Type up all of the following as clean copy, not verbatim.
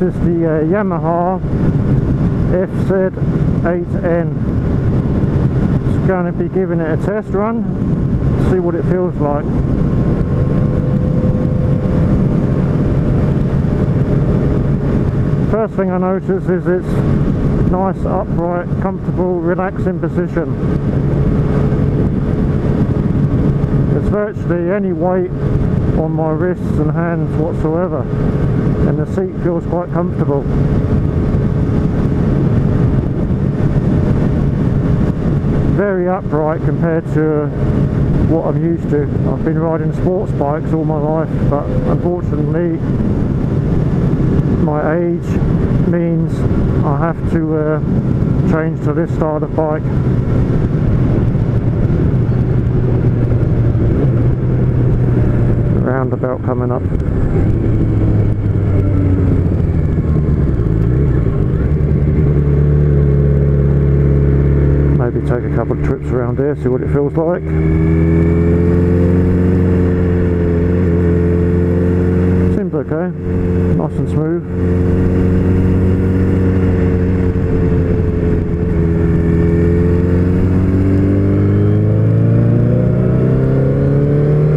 is the Yamaha FZ8N. Just going to be giving it a test run, see what it feels like. First thing I notice is its nice, upright, comfortable, relaxing position. There's virtually any weight on my wrists and hands whatsoever, and the seat feels quite comfortable. Very upright compared to what I'm used to. I've been riding sports bikes all my life, but unfortunately my age means I have to change to this style of bike. Roundabout coming up. Maybe take a couple of trips around here, see what it feels like. Seems okay, nice and smooth.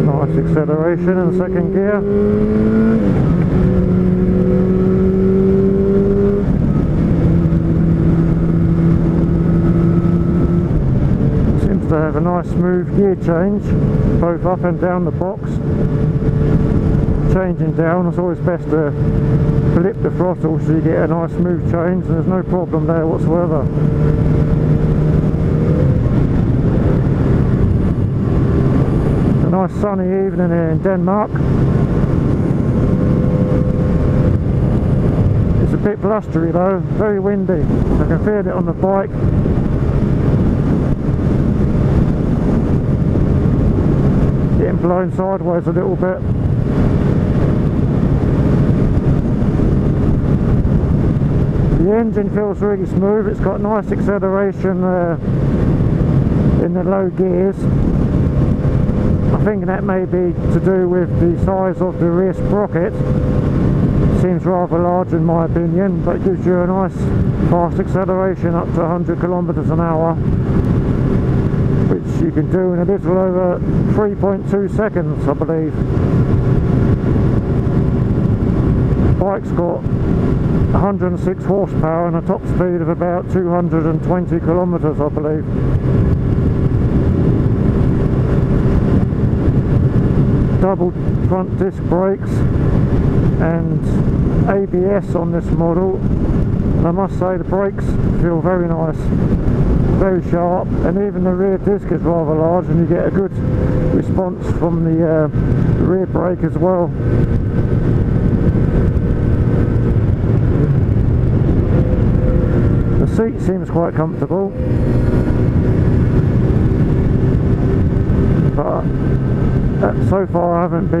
Nice acceleration in second gear. To have a nice smooth gear change, both up and down the box. Changing down, it's always best to flip the throttle so you get a nice smooth change, and there's no problem there whatsoever. A nice sunny evening here in Denmark. It's a bit blustery though, very windy. I can feel it on the bike. Getting blown sideways a little bit. The engine feels really smooth, it's got nice acceleration in the low gears. I think that may be to do with the size of the rear sprocket. Seems rather large in my opinion, but it gives you a nice fast acceleration up to 100 kilometers an hour. Which you can do in a little over 3.2 seconds, I believe. The bike's got 106 horsepower and a top speed of about 220 kilometers, I believe. Double front disc brakes and ABS on this model. I must say the brakes feel very nice, very sharp, and even the rear disc is rather large, and you get a good response from the rear brake as well. The seat seems quite comfortable, but so far I haven't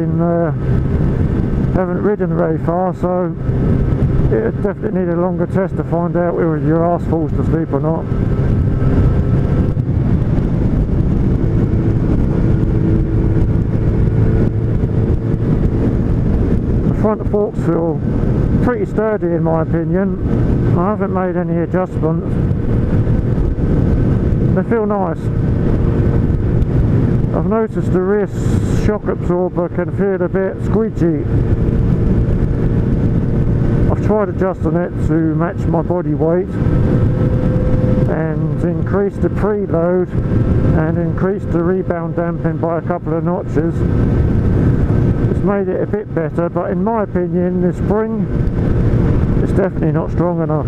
ridden very far, so it definitely need a longer test to find out whether your arse falls to sleep or not. The front forks feel pretty sturdy in my opinion. I haven't made any adjustments. They feel nice. I've noticed the rear shock absorber can feel a bit squeegee. I've tried adjusting it to match my body weight and increase the preload and increase the rebound damping by a couple of notches. It's made it a bit better, but in my opinion the spring is definitely not strong enough.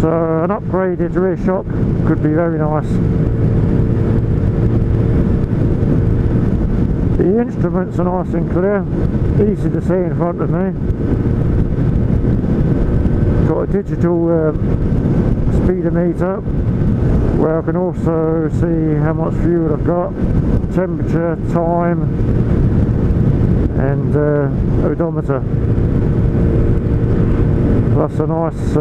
So an upgraded rear shock could be very nice. The instruments are nice and clear, easy to see in front of me. Got a digital speedometer where I can also see how much fuel I've got, temperature, time, and odometer. Plus a nice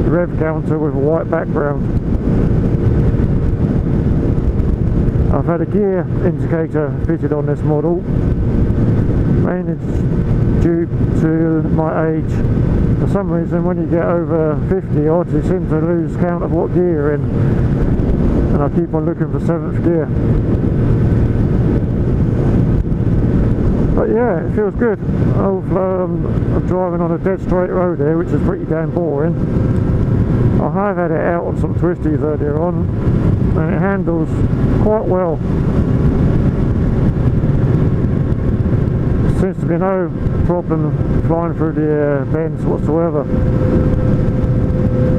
rev counter with a white background. I've had a gear indicator fitted on this model, mainly due to my age. For some reason when you get over 50 odd you seem to lose count of what gear you're in, and I keep on looking for 7th gear. But yeah, it feels good. I'm driving on a dead straight road here, which is pretty damn boring. I have had it out on some twisties earlier on, and it handles quite well. Seems to be no problem flying through the bends whatsoever.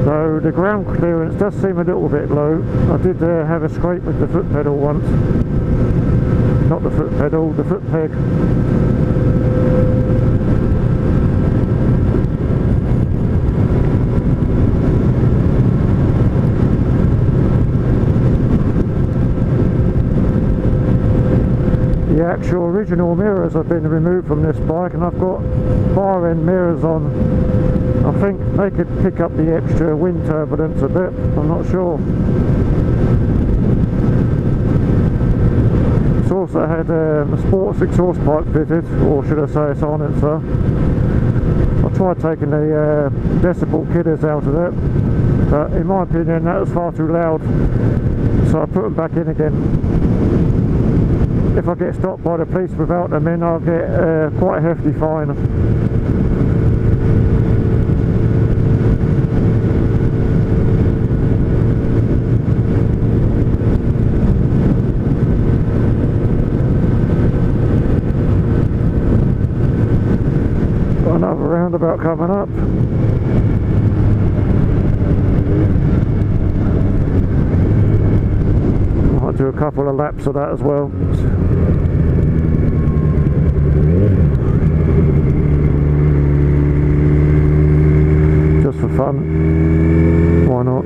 So the ground clearance does seem a little bit low. I did have a scrape with the foot pedal once. Not the foot pedal, the foot peg. The actual original mirrors have been removed from this bike, and I've got bar end mirrors on. I think they could pick up the extra wind turbulence a bit, I'm not sure. It's also had a sports exhaust pipe fitted, or should I say a silencer. I tried taking the decibel killers out of it, but in my opinion that was far too loud, so I put them back in again. If I get stopped by the police without them in, I'll get quite a hefty fine. Got another roundabout coming up. Might do a couple of laps of that as well. Just for fun, why not?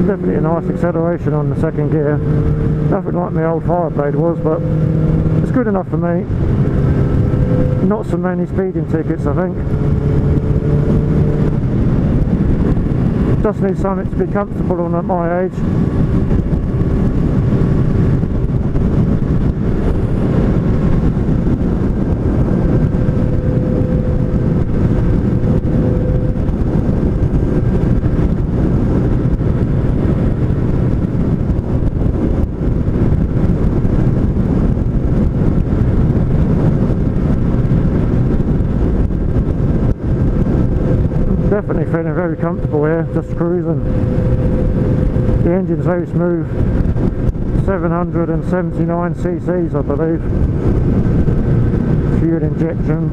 Definitely a nice acceleration on the 2nd gear. Nothing like my old Fireblade was, but it's good enough for me. Not so many speeding tickets, I think. Just need something to be comfortable on at my age. Definitely feeling very comfortable here, just cruising. The engine's very smooth, 779 cc's I believe, fuel injection.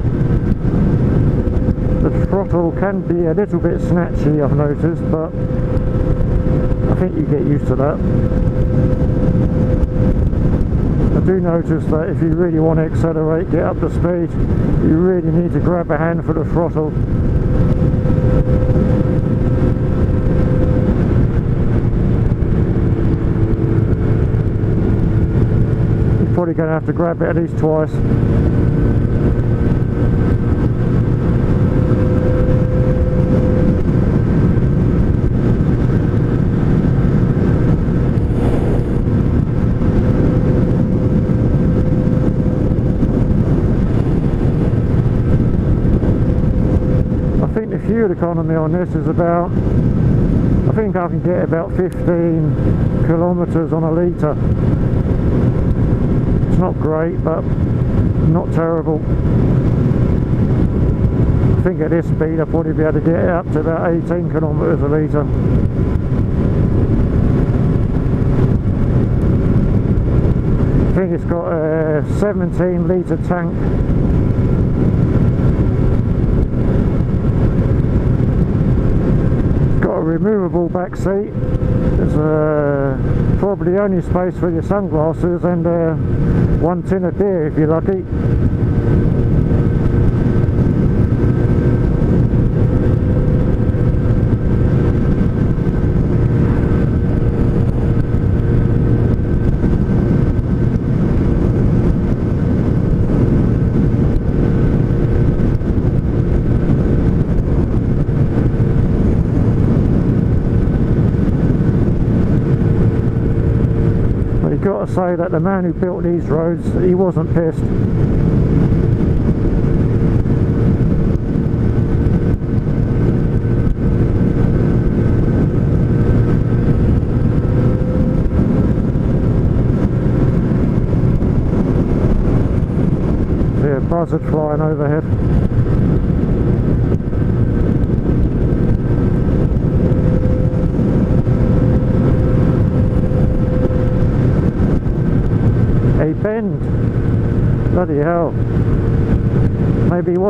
The throttle can be a little bit snatchy, I've noticed, but I think you get used to that. I do notice that if you really want to accelerate, get up to speed, you really need to grab a hand for the throttle. You're probably going to have to grab it at least twice. Fuel economy on this is about, I think I can get about 15 kilometers on a litre. It's not great, but not terrible. I think at this speed I'll probably be able to get it up to about 18 kilometers a litre. I think it's got a 17 litre tank. A removable back seat. There's probably only space for your sunglasses and one tin of beer if you're lucky. got to say that the man who built these roads, he wasn't pissed. See a buzzard flying overhead. A bend. Bloody hell. Maybe he was